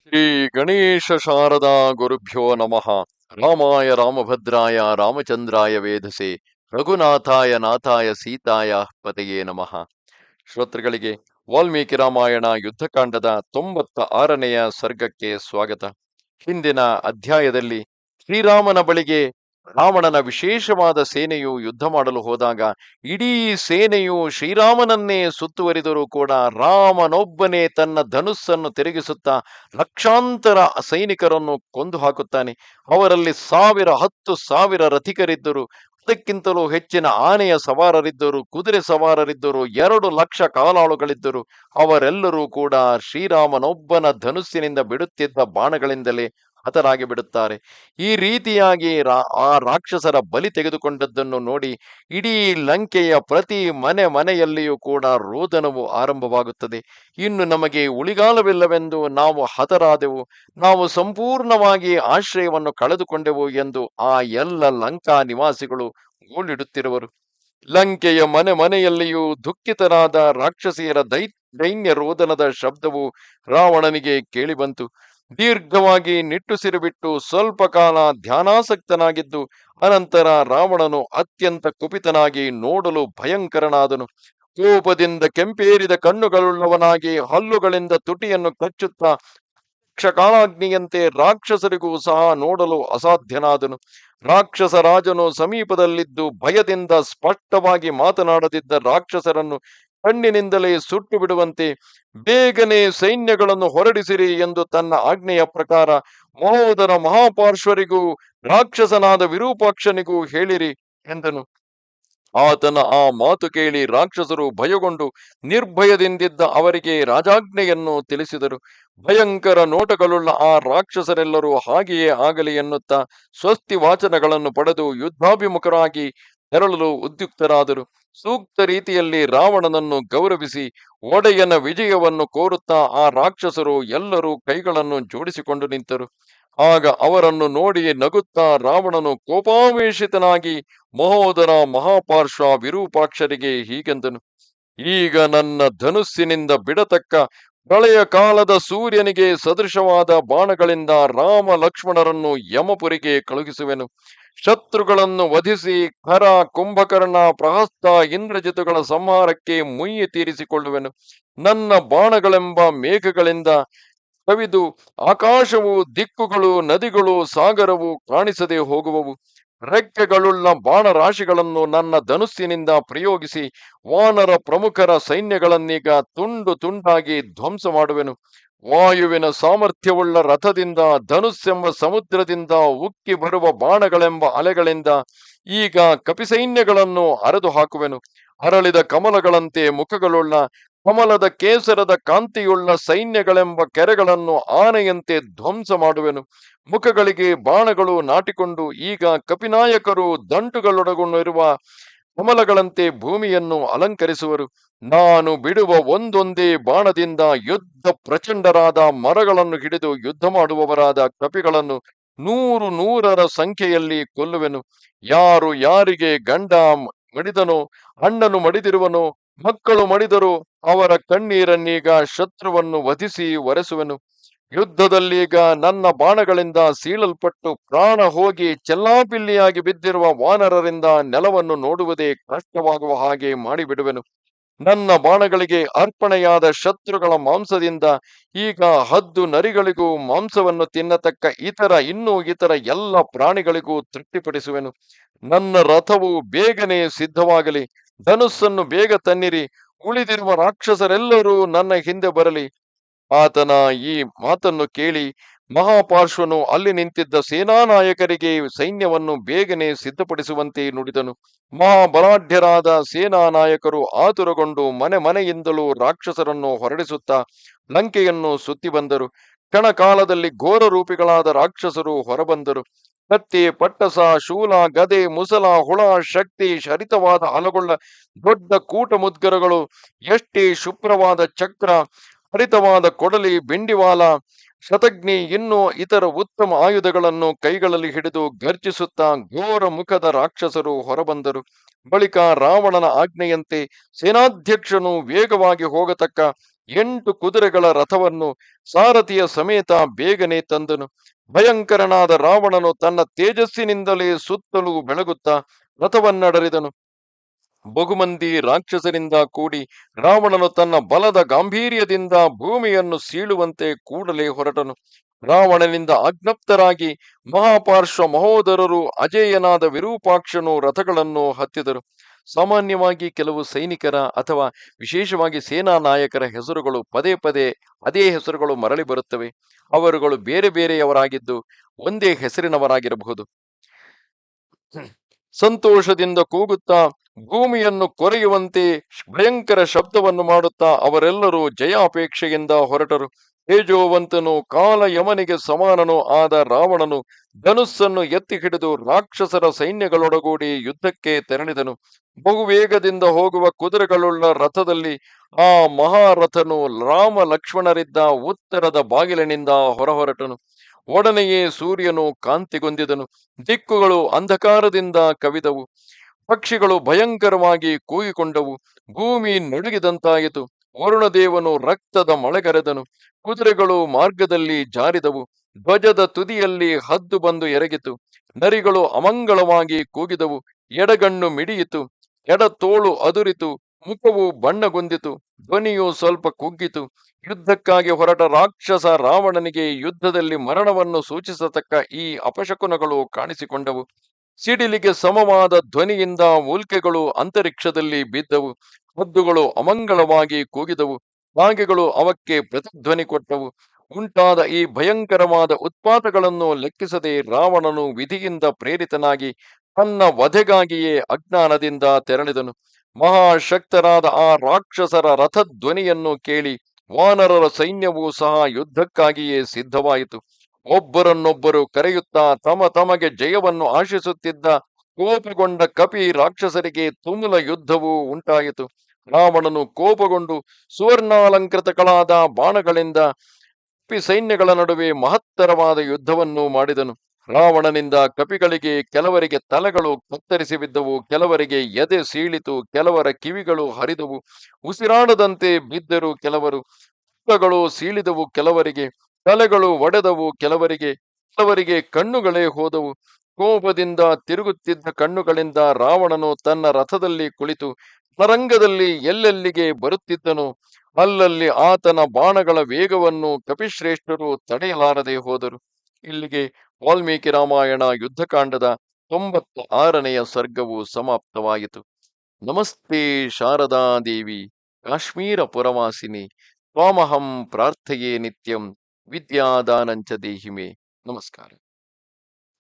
ಶ್ರೀ ಗಣೇಶ ಶಾರದಾ ಗುರುಭ್ಯೋ ನಮಃ. ರಾಮಾಯ ರಾಮಭದ್ರಾಯ ರಾಮಚಂದ್ರಾಯ ವೇಧಸೆ ರಘುನಾಥಾಯ ನಾಥಾಯ ಸೀತಾಯ ಪತೆಯೇ ನಮಃ. ಶ್ರೋತೃಗಳಿಗೆ ವಾಲ್ಮೀಕಿ ರಾಮಾಯಣ ಯುದ್ಧಕಾಂಡದ 96ನೆಯ ಸರ್ಗಕ್ಕೆ ಸ್ವಾಗತ. ಹಿಂದಿನ ಅಧ್ಯಾಯದಲ್ಲಿ ಶ್ರೀರಾಮನ ಬಳಿಗೆ ರಾವಣನ ವಿಶೇಷವಾದ ಸೇನೆಯು ಯುದ್ಧ ಮಾಡಲು ಹೋದಾಗ ಇಡೀ ಸೇನೆಯು ಶ್ರೀರಾಮನನ್ನೇ ಸುತ್ತುವರಿದರೂ ಕೂಡ ರಾಮನೊಬ್ಬನೇ ತನ್ನ ಧನುಸ್ಸನ್ನು ತಿರುಗಿಸುತ್ತಾ ಲಕ್ಷಾಂತರ ಸೈನಿಕರನ್ನು ಕೊಂದು ಹಾಕುತ್ತಾನೆ. ಅವರಲ್ಲಿ 1000 ರಥಿಕರಿದ್ದರು, ಅದಕ್ಕಿಂತಲೂ ಹೆಚ್ಚಿನ ಆನೆಯ ಸವಾರರಿದ್ದರು, ಕುದುರೆ ಸವಾರರಿದ್ದರು, 2 ಲಕ್ಷ ಕಾಲಾಳುಗಳಿದ್ದರು. ಅವರೆಲ್ಲರೂ ಕೂಡ ಶ್ರೀರಾಮನೊಬ್ಬನ ಧನುಸ್ಸಿನಿಂದ ಬಿಡುತ್ತಿದ್ದ ಬಾಣಗಳಿಂದಲೇ ಹತರಾಗಿ ಬಿಡುತ್ತಾರೆ. ಈ ರೀತಿಯಾಗಿ ಆ ರಾಕ್ಷಸರ ಬಲಿ ತೆಗೆದುಕೊಂಡದ್ದನ್ನು ನೋಡಿ ಇಡೀ ಲಂಕೆಯ ಪ್ರತಿ ಮನೆಯಲ್ಲಿಯೂ ಕೂಡ ರೋದನವು ಆರಂಭವಾಗುತ್ತದೆ. ಇನ್ನು ನಮಗೆ ಉಳಿಗಾಲವಿಲ್ಲವೆಂದು ನಾವು ಹತರಾದೆವು, ನಾವು ಸಂಪೂರ್ಣವಾಗಿ ಆಶ್ರಯವನ್ನು ಕಳೆದುಕೊಂಡೆವು ಎಂದು ಆ ಎಲ್ಲ ಲಂಕಾ ನಿವಾಸಿಗಳು ಗೋಳಿಡುತ್ತಿರುವರು. ಲಂಕೆಯ ಮನೆಯಲ್ಲಿಯೂ ದುಃಖಿತರಾದ ರಾಕ್ಷಸಿಯರ ದೈನ್ಯ ರೋದನದ ಶಬ್ದವು ರಾವಣನಿಗೆ ಕೇಳಿಬಂತು. ದೀರ್ಘವಾಗಿ ನಿಟ್ಟುಸಿರು ಬಿಟ್ಟು ಸ್ವಲ್ಪ ಕಾಲ ಧ್ಯಾನಾಸಕ್ತನಾಗಿದ್ದು ಅನಂತರ ರಾವಣನು ಅತ್ಯಂತ ಕುಪಿತನಾಗಿ ನೋಡಲು ಭಯಂಕರನಾದನು. ಕೋಪದಿಂದ ಕೆಂಪೇರಿದ ಕಣ್ಣುಗಳುಳ್ಳವನಾಗಿ ಹಲ್ಲುಗಳಿಂದ ತುಟಿಯನ್ನು ಕಚ್ಚುತ್ತಾ ಕ್ಷಕಾಲಾಗ್ನಿಯಂತೆ ರಾಕ್ಷಸರಿಗೂ ಸಹ ನೋಡಲು ಅಸಾಧ್ಯನಾದನು. ರಾಕ್ಷಸ ರಾಜನು ಸಮೀಪದಲ್ಲಿದ್ದು ಭಯದಿಂದ ಸ್ಪಷ್ಟವಾಗಿ ಮಾತನಾಡದಿದ್ದ ರಾಕ್ಷಸರನ್ನು ಕಣ್ಣಿನಿಂದಲೇ ಸುಟ್ಟು ಬಿಡುವಂತೆ ಬೇಗನೆ ಸೈನ್ಯಗಳನ್ನು ಹೊರಡಿಸಿರಿ ಎಂದು ತನ್ನ ಆಜ್ಞೆಯ ಪ್ರಕಾರ ಮಹೋದರ ಮಹಾಪಾರ್ಶ್ವರಿಗೂ ರಾಕ್ಷಸನಾದ ವಿರೂಪಾಕ್ಷನಿಗೂ ಹೇಳಿರಿ ಎಂದನು. ಆತನ ಆ ಮಾತು ಕೇಳಿ ರಾಕ್ಷಸರು ಭಯಗೊಂಡು ನಿರ್ಭಯದಿಂದಿದ್ದ ಅವರಿಗೆ ರಾಜಾಜ್ಞೆಯನ್ನು ತಿಳಿಸಿದರು. ಭಯಂಕರ ನೋಟಗಳುಳ್ಳ ಆ ರಾಕ್ಷಸರೆಲ್ಲರೂ ಹಾಗೆಯೇ ಆಗಲಿ ಎನ್ನುತ್ತಾ ಸ್ವಸ್ತಿ ವಾಚನಗಳನ್ನು ಪಡೆದು ಯುದ್ಧಾಭಿಮುಖರಾಗಿ ತೆರಳಲು ಉದ್ಯುಕ್ತರಾದರು. ಸೂಕ್ತ ರೀತಿಯಲ್ಲಿ ರಾವಣನನ್ನು ಗೌರವಿಸಿ ಒಡೆಯನ ವಿಜಯವನ್ನು ಕೋರುತ್ತಾ ಆ ರಾಕ್ಷಸರು ಎಲ್ಲರೂ ಕೈಗಳನ್ನು ಜೋಡಿಸಿಕೊಂಡು ನಿಂತರು. ಆಗ ಅವರನ್ನು ನೋಡಿ ನಗುತ್ತಾ ರಾವಣನು ಕೋಪಾವೇಶಿತನಾಗಿ ಮಹೋದರ ಮಹಾಪಾರ್ಶ್ವ ವಿರೂಪಾಕ್ಷರಿಗೆ ಹೀಗೆಂದನು. ಈಗ ನನ್ನ ಧನುಸ್ಸಿನಿಂದ ಬಿಡತಕ್ಕ ಪ್ರಳಯ ಕಾಲದ ಸೂರ್ಯನಿಗೆ ಸದೃಶವಾದ ಬಾಣಗಳಿಂದ ರಾಮ ಲಕ್ಷ್ಮಣರನ್ನು ಯಮಪುರಿಗೆ ಕಳುಹಿಸುವೆನು. ಶತ್ರುಗಳನ್ನು ವಧಿಸಿ ಖರ, ಕುಂಭಕರ್ಣ, ಪ್ರಹಸ್ತ, ಇಂದ್ರಜಿತುಗಳ ಸಂಹಾರಕ್ಕೆ ಮುಯ್ಯಿ ತೀರಿಸಿಕೊಳ್ಳುವೆನು. ನನ್ನ ಬಾಣಗಳೆಂಬ ಮೇಘಗಳಿಂದ ಕವಿದು ಆಕಾಶವು, ದಿಕ್ಕುಗಳು, ನದಿಗಳು, ಸಾಗರವು ಕಾಣಿಸದೆ ಹೋಗುವವು. ರೆಕ್ಕೆಗಳುಳ್ಳ ಬಾಣರಾಶಿಗಳನ್ನು ನನ್ನ ಧನುಸ್ಸಿನಿಂದ ಪ್ರಯೋಗಿಸಿ ವಾನರ ಪ್ರಮುಖರ ಸೈನ್ಯಗಳನ್ನೀಗ ತುಂಡು ತುಂಡಾಗಿ ಧ್ವಂಸ ಮಾಡುವೆನು. ವಾಯುವಿನ ಸಾಮರ್ಥ್ಯವುಳ್ಳ ರಥದಿಂದ, ಧನುಸ್ಸೆಂಬ ಸಮುದ್ರದಿಂದ ಉಕ್ಕಿ ಬರುವ ಬಾಣಗಳೆಂಬ ಅಲೆಗಳಿಂದ ಈಗ ಕಪಿಸೈನ್ಯಗಳನ್ನು ಅರೆದು ಹಾಕುವೆನು. ಅರಳಿದ ಕಮಲಗಳಂತೆ ಮುಖಗಳುಳ್ಳ, ಕಮಲದ ಕೇಸರದ ಕಾಂತಿಯುಳ್ಳ ಸೈನ್ಯಗಳೆಂಬ ಕೆರೆಗಳನ್ನು ಆನೆಯಂತೆ ಧ್ವಂಸ ಮಾಡುವೆನು. ಮುಖಗಳಿಗೆ ಬಾಣಗಳು ನಾಟಿಕೊಂಡು ಈಗ ಕಪಿನಾಯಕರು ದಂಟುಗಳೊಡಗೊಂಡಿರುವ ಕಮಲಗಳಂತೆ ಭೂಮಿಯನ್ನು ಅಲಂಕರಿಸುವರು. ನಾನು ಬಿಡುವ ಒಂದೊಂದೇ ಬಾಣದಿಂದ ಯುದ್ಧ ಪ್ರಚಂಡರಾದ ಮರಗಳನ್ನು ಹಿಡಿದು ಯುದ್ಧ ಮಾಡುವವರಾದ ಕಪಿಗಳನ್ನು ನೂರರ ಸಂಖ್ಯೆಯಲ್ಲಿ ಕೊಲ್ಲುವೆನು. ಯಾರು ಯಾರಿಗೆ ಗಂಡ ಮಡಿದನೋ, ಅಣ್ಣನು ಮಡಿದಿರುವನೋ, ಮಕ್ಕಳು ಮಡಿದರೂ ಅವರ ಕಣ್ಣೀರನ್ನೀಗ ಶತ್ರುವನ್ನು ವಧಿಸಿ ಒರೆಸುವೆನು. ಯುದ್ಧದಲ್ಲೀಗ ನನ್ನ ಬಾಣಗಳಿಂದ ಸೀಳಲ್ಪಟ್ಟು ಪ್ರಾಣ ಹೋಗಿ ಚೆಲ್ಲಾಪಿಲ್ಲಿಯಾಗಿ ಬಿದ್ದಿರುವ ವಾನರರಿಂದ ನೆಲವನ್ನು ನೋಡುವುದೇ ಕಷ್ಟವಾಗುವ ಹಾಗೆ ಮಾಡಿಬಿಡುವೆನು. ನನ್ನ ಬಾಣಗಳಿಗೆ ಅರ್ಪಣೆಯಾದ ಶತ್ರುಗಳ ಮಾಂಸದಿಂದ ಈಗ ಹದ್ದು ನರಿಗಳಿಗೂ ಮಾಂಸವನ್ನು ತಿನ್ನತಕ್ಕ ಇನ್ನೂ ಇತರ ಎಲ್ಲ ಪ್ರಾಣಿಗಳಿಗೂ ತೃಪ್ತಿಪಡಿಸುವೆನು. ನನ್ನ ರಥವು ಬೇಗನೆ ಸಿದ್ಧವಾಗಲಿ, ಧನುಸ್ಸನ್ನು ಬೇಗ ತನ್ನಿರಿ, ಉಳಿದಿರುವ ರಾಕ್ಷಸರೆಲ್ಲರೂ ನನ್ನ ಹಿಂದೆ ಬರಲಿ. ಆತನ ಈ ಮಾತನ್ನು ಕೇಳಿ ಮಹಾಪಾರ್ಶ್ವನು ಅಲ್ಲಿ ನಿಂತಿದ್ದ ಸೇನಾ ನಾಯಕರಿಗೆ ಸೈನ್ಯವನ್ನು ಬೇಗನೆ ಸಿದ್ಧಪಡಿಸುವಂತೆ ನುಡಿದನು. ಮಹಾಬಲಾಢ್ಯರಾದ ಸೇನಾ ನಾಯಕರು ಆತುರಗೊಂಡು ಮನೆಯಿಂದಲೂ ರಾಕ್ಷಸರನ್ನು ಹೊರಡಿಸುತ್ತಾ ಲಂಕೆಯನ್ನು ಸುತ್ತಿ ಬಂದರು. ಕ್ಷಣಕಾಲದಲ್ಲಿ ಘೋರ ರೂಪಿಗಳಾದ ರಾಕ್ಷಸರು ಹೊರಬಂದರು. ಕತ್ತಿ, ಪಟ್ಟಸ, ಶೂಲ, ಗದೆ, ಮುಸಲ, ಹುಳ, ಶಕ್ತಿ, ಶರಿತವಾದ ಹಲಗೊಳ್ಳ ದೊಡ್ಡ ಕೂಟ ಮುದ್ಗರಗಳು, ಎಷ್ಟೇ ಶುಭ್ರವಾದ ಚಕ್ರ, ಹರಿತವಾದ ಕೊಡಲಿ, ಬಿಂಡಿವಾಲ, ಶತಗ್ನಿ, ಇನ್ನೂ ಇತರ ಉತ್ತಮ ಆಯುಧಗಳನ್ನು ಕೈಗಳಲ್ಲಿ ಹಿಡಿದು ಗರ್ಜಿಸುತ್ತಾ ಘೋರ ಮುಖದ ರಾಕ್ಷಸರು ಹೊರಬಂದರು. ಬಳಿಕ ರಾವಣನ ಆಜ್ಞೆಯಂತೆ ಸೇನಾಧ್ಯಕ್ಷನು ವೇಗವಾಗಿ ಹೋಗತಕ್ಕ 8 ಕುದುರೆಗಳ ರಥವನ್ನು ಸಾರಥಿಯ ಸಮೇತ ಬೇಗನೆ ತಂದನು. ಭಯಂಕರನಾದ ರಾವಣನು ತನ್ನ ತೇಜಸ್ಸಿನಿಂದಲೇ ಸುತ್ತಲೂ ಬೆಳಗುತ್ತಾ ರಥವನ್ನಡರಿದನು. ಬಹುಮಂದಿ ರಾಕ್ಷಸರಿಂದ ಕೂಡಿ ರಾವಣನು ತನ್ನ ಬಲದ ಗಾಂಭೀರ್ಯದಿಂದ ಭೂಮಿಯನ್ನು ಸೀಳುವಂತೆ ಕೂಡಲೇ ಹೊರಟನು. ರಾವಣನಿಂದ ಆಜ್ಞಪ್ತರಾಗಿ ಮಹಾಪಾರ್ಶ್ವ ಮಹೋದರರು ಅಜೇಯನಾದ ವಿರೂಪಾಕ್ಷನು ರಥಗಳನ್ನು ಹತ್ತಿದರು. ಸಾಮಾನ್ಯವಾಗಿ ಕೆಲವು ಸೈನಿಕರ ಅಥವಾ ವಿಶೇಷವಾಗಿ ಸೇನಾ ನಾಯಕರ ಹೆಸರುಗಳು ಪದೇ ಪದೇ ಅದೇ ಹೆಸರುಗಳು ಮರಳಿ ಬರುತ್ತವೆ. ಅವರುಗಳು ಬೇರೆ ಬೇರೆಯವರಾಗಿದ್ದು ಒಂದೇ ಹೆಸರಿನವರಾಗಿರಬಹುದು. ಸಂತೋಷದಿಂದ ಕೂಗುತ್ತಾ ಭೂಮಿಯನ್ನು ಕೊರೆಯುವಂತೆ ಭಯಂಕರ ಶಬ್ದವನ್ನು ಮಾಡುತ್ತಾ ಅವರೆಲ್ಲರೂ ಜಯಾಪೇಕ್ಷೆಯಿಂದ ಹೊರಟರು. ತೇಜೋವಂತನು ಕಾಲ ಯಮನಿಗೆ ಸಮಾನನೂ ಆದ ರಾವಣನು ಧನುಸ್ಸನ್ನು ಎತ್ತಿ ಹಿಡಿದು ರಾಕ್ಷಸರ ಸೈನ್ಯಗಳೊಡಗೂಡಿ ಯುದ್ಧಕ್ಕೆ ತೆರಳಿದನು. ಬಹುವೇಗದಿಂದ ಹೋಗುವ ಕುದುರೆಗಳುಳ್ಳ ರಥದಲ್ಲಿ ಆ ಮಹಾರಥನು ರಾಮ ಲಕ್ಷ್ಮಣರಿದ್ದ ಉತ್ತರದ ಬಾಗಿಲಿನಿಂದ ಹೊರಹೊರಟನು. ಒಡನೆಯೇ ಸೂರ್ಯನು ಕಾಂತಿಗೊಂದಿದನು. ದಿಕ್ಕುಗಳು ಅಂಧಕಾರದಿಂದ ಕವಿದವು. ಪಕ್ಷಿಗಳು ಭಯಂಕರವಾಗಿ ಕೂಗಿಕೊಂಡವು. ಭೂಮಿ ನಡುಗಿದಂತಾಯಿತು. ವರುಣದೇವನು ರಕ್ತದ ಮಳೆಗರೆದನು. ಕುದುರೆಗಳು ಮಾರ್ಗದಲ್ಲಿ ಜಾರಿದವು. ಧ್ವಜದ ತುದಿಯಲ್ಲಿ ಹದ್ದು ಬಂದು ಎರಗಿತು. ನರಿಗಳು ಅಮಂಗಳವಾಗಿ ಕೂಗಿದವು. ಎಡಗಣ್ಣು ಮಿಡಿಯಿತು. ಎಡ ತೋಳು ಅದುರಿತು. ಮುಖವು ಬಣ್ಣಗೊಂದಿತು. ಧ್ವನಿಯು ಸ್ವಲ್ಪ ಕುಗ್ಗಿತು. ಯುದ್ಧಕ್ಕಾಗಿ ಹೊರಟ ರಾಕ್ಷಸ ರಾವಣನಿಗೆ ಯುದ್ಧದಲ್ಲಿ ಮರಣವನ್ನು ಸೂಚಿಸತಕ್ಕ ಈ ಅಪಶಕುನಗಳು ಕಾಣಿಸಿಕೊಂಡವು. ಸಿಡಿಲಿಗೆ ಸಮವಾದ ಧ್ವನಿಯಿಂದ ಉಲ್ಕೆಗಳು ಅಂತರಿಕ್ಷದಲ್ಲಿ ಬಿದ್ದವು. ಹದ್ದುಗಳು ಅಮಂಗಳವಾಗಿ ಕೂಗಿದವು. ನಾಗೆಗಳು ಅವಕ್ಕೆ ಪ್ರತಿಧ್ವನಿ ಕೊಟ್ಟವು. ಉಂಟಾದ ಈ ಭಯಂಕರವಾದ ಉತ್ಪಾತಗಳನ್ನು ಲೆಕ್ಕಿಸದೆ ರಾವಣನು ವಿಧಿಯಿಂದ ಪ್ರೇರಿತನಾಗಿ ತನ್ನ ವಧೆಗಾಗಿಯೇ ಅಜ್ಞಾನದಿಂದ ತೆರಳಿದನು. ಮಹಾಶಕ್ತರಾದ ಆ ರಾಕ್ಷಸರ ರಥಧ್ವನಿಯನ್ನು ಕೇಳಿ ವಾನರರ ಸೈನ್ಯವೂ ಸಹ ಯುದ್ಧಕ್ಕಾಗಿಯೇ ಸಿದ್ಧವಾಯಿತು. ಒಬ್ಬರನ್ನೊಬ್ಬರು ಕರೆಯುತ್ತಾ ತಮಗೆ ಜಯವನ್ನು ಆಶಿಸುತ್ತಿದ್ದ ಕೋಪಗೊಂಡ ಕಪಿ ರಾಕ್ಷಸರಿಗೆ ತುಮುಲ ಯುದ್ಧವೂ ಉಂಟಾಯಿತು. ರಾವಣನು ಕೋಪಗೊಂಡು ಸುವರ್ಣಾಲಂಕೃತಗಳಾದ ಬಾಣಗಳಿಂದ ಕಪಿ ಸೈನ್ಯಗಳ ನಡುವೆ ಮಹತ್ತರವಾದ ಯುದ್ಧವನ್ನು ಮಾಡಿದನು. ರಾವಣನಿಂದ ಕಪಿಗಳಿಗೆ ಕೆಲವರಿಗೆ ತಲೆಗಳು ಕತ್ತರಿಸಿ ಬಿದ್ದವು, ಕೆಲವರಿಗೆ ಎದೆ ಸೀಳಿತು, ಕೆಲವರ ಕಿವಿಗಳು ಹರಿದವು, ಉಸಿರಾಡದಂತೆ ಬಿದ್ದರು. ಕೆಲವರು ಸೀಳಿದವು, ಕೆಲವರಿಗೆ ತಲೆಗಳು ಒಡೆದವು, ಕೆಲವರಿಗೆ ಕಣ್ಣುಗಳೇ ಹೋದವು. ಕೋಪದಿಂದ ತಿರುಗುತ್ತಿದ್ದ ಕಣ್ಣುಗಳಿಂದ ರಾವಣನು ತನ್ನ ರಥದಲ್ಲಿ ಕುಳಿತು ರಣರಂಗದಲ್ಲಿ ಎಲ್ಲೆಲ್ಲಿಗೆ ಬರುತ್ತಿದ್ದನೋ ಅಲ್ಲಲ್ಲಿ ಆತನ ಬಾಣಗಳ ವೇಗವನ್ನು ಕಪಿಶ್ರೇಷ್ಠರು ತಡೆಯಲಾರದೆ ಹೋದರು. ಇಲ್ಲಿಗೆ ವಾಲ್ಮೀಕಿ ರಾಮಾಯಣ ಯುದ್ಧಕಾಂಡದ 96ನೆಯ ಸರ್ಗವು ಸಮಾಪ್ತವಾಯಿತು. ನಮಸ್ತೆ ಶಾರದಾ ದೇವಿ ಕಾಶ್ಮೀರ ಪುರವಾಸಿನಿ ತ್ವಾಮಹಂ ಪ್ರಾರ್ಥಯೇ ನಿತ್ಯಂ ವಿದ್ಯಾದಾನಂಚ ದೇಹಿಮೆ. ನಮಸ್ಕಾರ.